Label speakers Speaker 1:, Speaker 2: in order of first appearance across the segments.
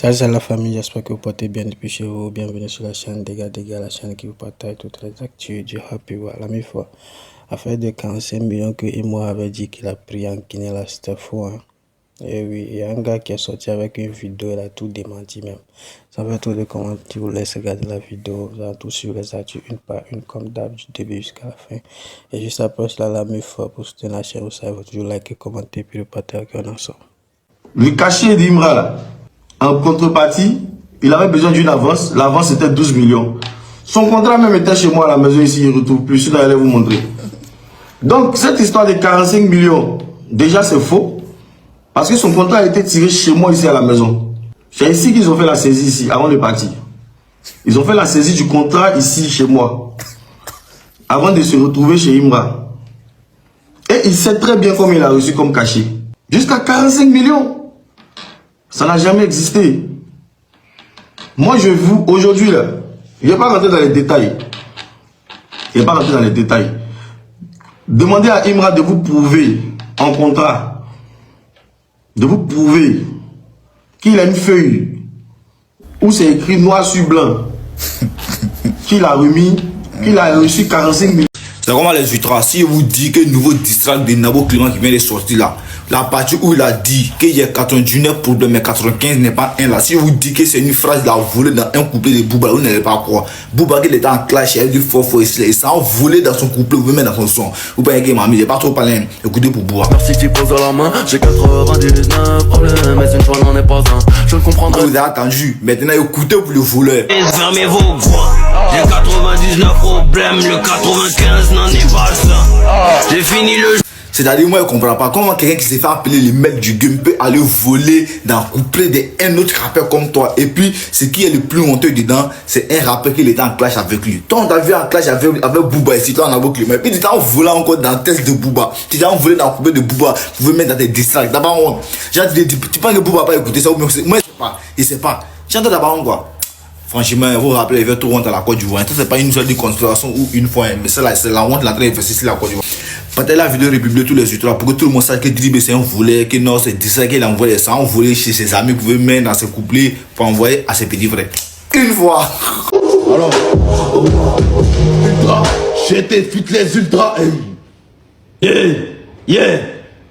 Speaker 1: Salut la famille, j'espère que vous portez bien depuis chez vous. Bienvenue sur la chaîne Dégâts, la chaîne qui vous partage toutes les actus du Happy War. La même fois, affaire de 45 millions que Imo avait dit qu'il a pris en Guinée là, c'était faux. Hein? Et oui, il y a un gars qui est sorti avec une vidéo, il a tout démenti même. Ça fait tout de comment tu vous laisse regarder la vidéo, vous avez tout sur les actus une par une comme d'hab du début jusqu'à la fin. Et juste après cela, la même fois pour soutenir la chaîne, vous savez, vous toujours liker, commenter, puis le partager qu'on en sort.
Speaker 2: Le cachet d'Imra là. En contrepartie, il avait besoin d'une avance. L'avance était 12 millions. Son contrat même était chez moi à la maison ici, il ne retrouve plus. Je vais vous montrer. Donc, cette histoire de 45 millions, déjà c'est faux. Parce que son contrat a été tiré chez moi ici à la maison. C'est ici qu'ils ont fait la saisie ici, avant de partir. Ils ont fait la saisie du contrat ici chez moi. Avant de se retrouver chez Imra. Et il sait très bien comment il a reçu comme cachet. Jusqu'à 45 millions. Ça n'a jamais existé. Moi, je vous, aujourd'hui, là, je ne vais pas rentrer dans les détails. Je ne vais pas rentrer dans les détails. Demandez à Imra de vous prouver en contrat, de vous prouver qu'il a une feuille où c'est écrit noir sur blanc, qu'il a remis, qu'il a reçu 45 millions.
Speaker 3: C'est comment les ultras, si je vous dis que le nouveau distract de Nabo Clément qui vient de sortir là, la partie où il a dit qu'il y a 99 problèmes mais 95 n'est pas un là, si je vous dis que c'est une phrase qu'il a volée dans un couplet de Booba, vous n'allez pas croire. Booba qui était en clash, il a dit fort ici, il s'est envolé dans son couplet, vous même dans son son. Vous voyez que mamie, il n'est pas trop parlé, écoutez pour Booba.
Speaker 4: Merci tu poses la main, j'ai 99 problèmes, mais une fois n'en est pas un. Je ne comprendrai.
Speaker 3: Vous avez attendu, maintenant écoutez pour le voleur.
Speaker 5: Fermez vos voix. J'ai 99 problèmes, le 95 n'en est pas ça. J'ai fini le jeu.
Speaker 3: C'est-à-dire, moi, je ne comprends pas comment quelqu'un qui s'est fait appeler le maître du game peut aller voler dans le couplet d'un autre rappeur comme toi. Et puis, ce qui est le plus honteux dedans, c'est un rappeur qui était en clash avec lui. Toi, on t'a vu en clash avec Booba ici, toi, on a beaucoup. Mais puis, tu t'es envolé encore dans le test de Booba. Tu t'es envolé dans le couplet de Booba. Tu veux mettre dans tes distracts. D'abord, tu penses que Booba n'a pas écouté ça ou moi, je ne sais pas. Il ne sait pas. J'entends d'abord quoi. Franchement, vous vous rappelez, il veut tout honte à la Côte d'Ivoire. Ça, c'est pas une histoire de conspiration ou une fois, mais c'est la honte, la train d'investir sur la Côte d'Ivoire. Partagez la vidéo, republier tous les ultras pour que tout le monde sache que Dribé c'est un volet, que non, c'est ça qu'il a envoyé ça, envoyé chez ses amis, vous pouvez mettre dans ses couplets pour envoyer à ses petits frères. Une fois.
Speaker 2: Alors, ultra, j'étais fit les ultras.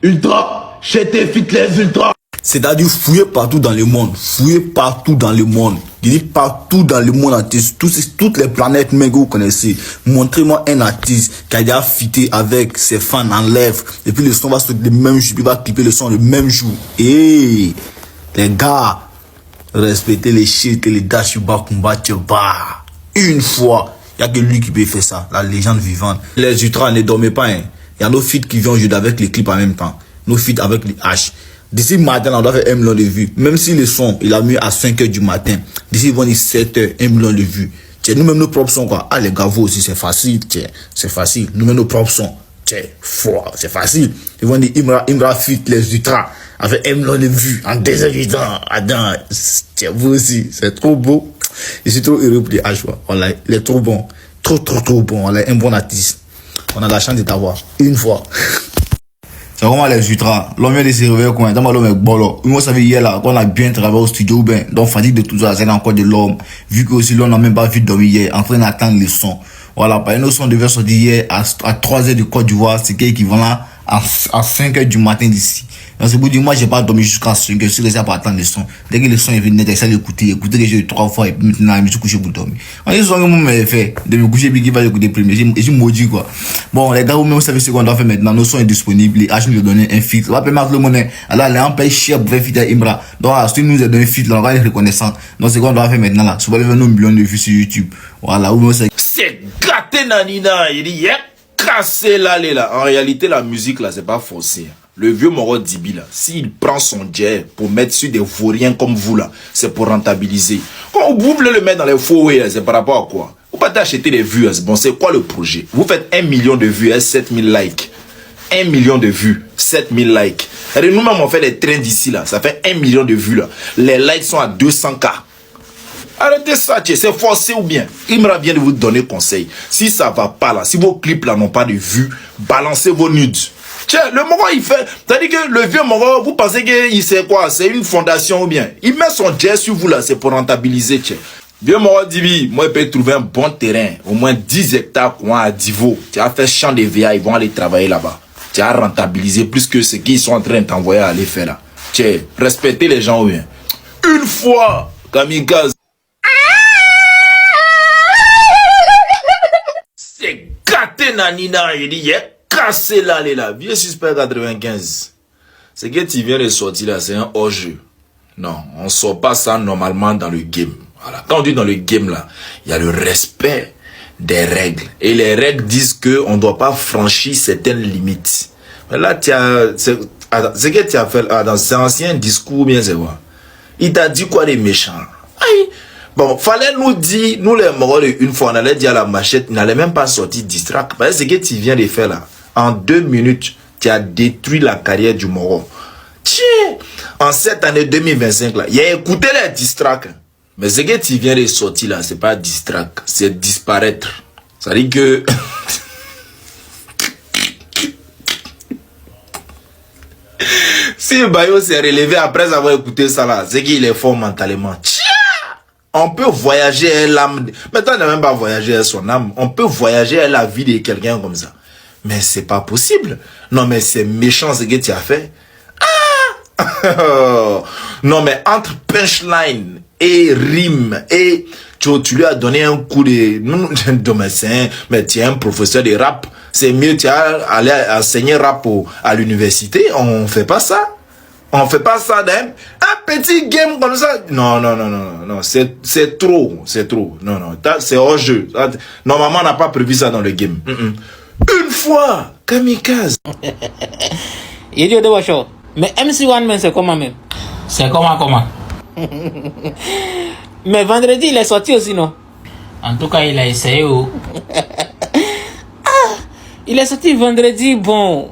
Speaker 2: Ultra, j'étais fit les ultras.
Speaker 3: C'est-à-dire fouiller partout dans le monde. Fouiller partout dans le monde. Je dis partout dans le monde entier. Toutes les planètes même que vous connaissez. Montrez-moi un artiste qui a déjà fité avec ses fans en lèvres. Et puis le son va se le même jour. Il va clipper le son le même jour. Et les gars, respectez les shit que les dash combat. Une fois. Il n'y a que lui qui peut faire ça. La légende vivante. Les ultras ne dormez pas. Hein. Il y a nos feats qui viennent jouer avec les clips en même temps. Nos feats avec les H. D'ici matin, on doit faire 1 million de vues. Même si le son, il a mis à 5 h du matin. D'ici, ils vont dire 7 h, 1 million de vues. Tiens, nous-mêmes, nos propres sons, quoi. Ah, les gars, vous aussi, c'est facile, tiens. C'est facile. Nous-mêmes, nos propres sons. Tiens, fort, c'est facile. Ils vont dire, Imra fit les ultras. Avec 1 million de vues. En 2 heures du temps. Adam, tiens, vous aussi. C'est trop beau. Je suis trop heureux pour les H, voilà. Il est trop bon. Trop bon. On est un bon artiste. On a la chance de t'avoir. Une fois. C'est vraiment les ultras. L'homme vient de se réveiller quand même. L'homme est bolo. Moi, ça veut hier là, qu'on a bien travaillé au studio, ben, donc fatigue de tout ça, c'est encore de l'homme. Vu que aussi l'homme n'a même pas vu dormir hier, en train d'attendre les sons. Voilà, par exemple, nos sons devaient sortir hier à 3 h de Côte d'Ivoire, c'est qui équivalent à 5 h du matin d'ici. Donc, c'est pour dire, moi, j'ai pas dormi jusqu'à 5 h, je suis resté pour attendre les sons. Dès que les sons est venu, j'essaie d'écouter que j'ai eu 3 fois, et puis maintenant, je me suis couché pour dormir. On dit, que moi, fait, de me coucher, puis qui va écouter premier, j'ai maudit, quoi. Bon, les gars, vous-même, vous savez ce qu'on doit faire maintenant, nos sons sont disponibles, les H nous ont donné un feat. On va permettre le monnaie. Alors, les gens payent cher pour faire feat à Imra. Donc, si nous a donné un feat, là, on va être reconnaissant. Donc, c'est qu'on doit faire maintenant, là. Souvent, nous millions de vues sur YouTube. Voilà, vous
Speaker 6: c'est gâté nanina, il dit, cassé là. En réalité, la musique, là, c'est pas forcé. Le vieux Moro Dibi, là, s'il prend son jet pour mettre sur des vauriens comme vous, là, c'est pour rentabiliser. Quand vous voulez le mettre dans les faux, c'est par rapport à quoi? Vous pouvez acheter des vues, bon, c'est quoi le projet? Vous faites 1 million de vues, 7000 likes. 1 million de vues, 7000 likes. Nous-mêmes, on fait des trains d'ici, là, ça fait 1 million de vues, là. Les likes sont à 200K. Arrêtez ça, c'est forcé ou bien. Imra vient de vous donner conseil. Si ça va pas là, si vos clips là n'ont pas de vues, balancez vos nudes. Tiens, le Moro, il fait... C'est-à-dire que le vieux Moro, vous pensez qu'il sait quoi? C'est une fondation ou bien? Il met son jet sur vous là, c'est pour rentabiliser, tiens. Vieux Moro dit, moi, il peut trouver un bon terrain, au moins 10 hectares coin à Divo. Tu as fait champ de VA, ils vont aller travailler là-bas. Tu as rentabilisé plus que ce qu'ils sont en train de t'envoyer à aller faire là. Tiens, respectez les gens ou bien. Une fois, kamikaze. C'est gâté nanina, il dit, il est cassé là, là. Vieux suspect 95. Ce que tu viens de sortir là, c'est un hors-jeu. Non, on sort pas ça normalement dans le game. Voilà. Quand on dit dans le game là, il y a le respect des règles. Et les règles disent que on doit pas franchir certaines limites. Mais là, tu as, ce que tu as fait dans ces anciens discours, bien c'est quoi? Il t'a dit quoi les méchants? Aïe. Bon, fallait nous dire, nous les morts, une fois, on allait dire à la machette, il n'allait même pas sortir distract. Parce que ce que tu viens de faire là, en 2 minutes, tu as détruit la carrière du Moro. Tiens, en cette année 2025 là, il a écouté les distracts. Mais ce que tu viens de sortir là, c'est pas distract, c'est disparaître. Ça dit que... si Bayo s'est relevé après avoir écouté ça là, c'est qu'il est fort mentalement. Tiens, on peut voyager à l'âme. Maintenant, on n'a même pas voyager à son âme. On peut voyager à la vie de quelqu'un comme ça. Mais c'est pas possible. Non, mais c'est méchant ce que tu as fait. Ah! Non, mais entre punchline et rime et tu lui as donné un coup de... mais tu es un professeur de rap. C'est mieux, tu as allé enseigner rap à l'université. On fait pas ça. On fait pas ça d'un petit game comme ça. Non, non, non, non, non. C'est trop. C'est trop. Non, non. C'est hors jeu. Normalement, on n'a pas prévu ça dans le game. Une fois, kamikaze.
Speaker 7: Il dit de show. Mais MC One Man, c'est comment même?
Speaker 8: C'est comment?
Speaker 7: Mais vendredi, il est sorti aussi, non?
Speaker 8: En tout cas, il a essayé.
Speaker 7: Il est sorti vendredi, bon.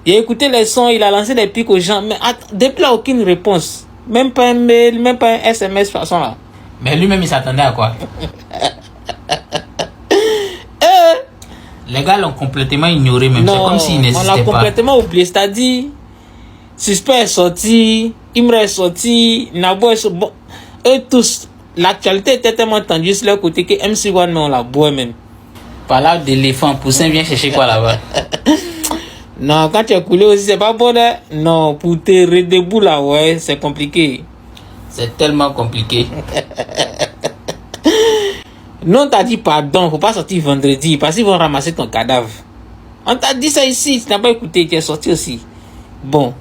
Speaker 7: Il a écouté les sons, il a lancé des pics aux gens. Mais depuis là, aucune réponse. Même pas un mail, même pas un SMS de façon là.
Speaker 8: Mais lui-même, il s'attendait à quoi? Les gars l'ont complètement ignoré même. C'est comme s'il n'existait pas.
Speaker 7: On l'a complètement oublié. C'est-à-dire, Suspect est sorti, Imre est sorti, Nabo est sorti. Bon, eux tous, l'actualité était tellement tendue sur leur côté que MC One, mais on l'a boit même.
Speaker 8: Parle d'éléphant, Poussin vient chercher quoi là-bas?
Speaker 7: Non, quand tu es coulé aussi, c'est pas bon, hein? Non, pour te redébouler là, ouais, c'est compliqué.
Speaker 8: C'est tellement compliqué.
Speaker 7: Non, t'as dit pardon, faut pas sortir vendredi, parce qu'ils vont ramasser ton cadavre. On t'a dit ça ici, tu n'as pas écouté, tu es sorti aussi. Bon.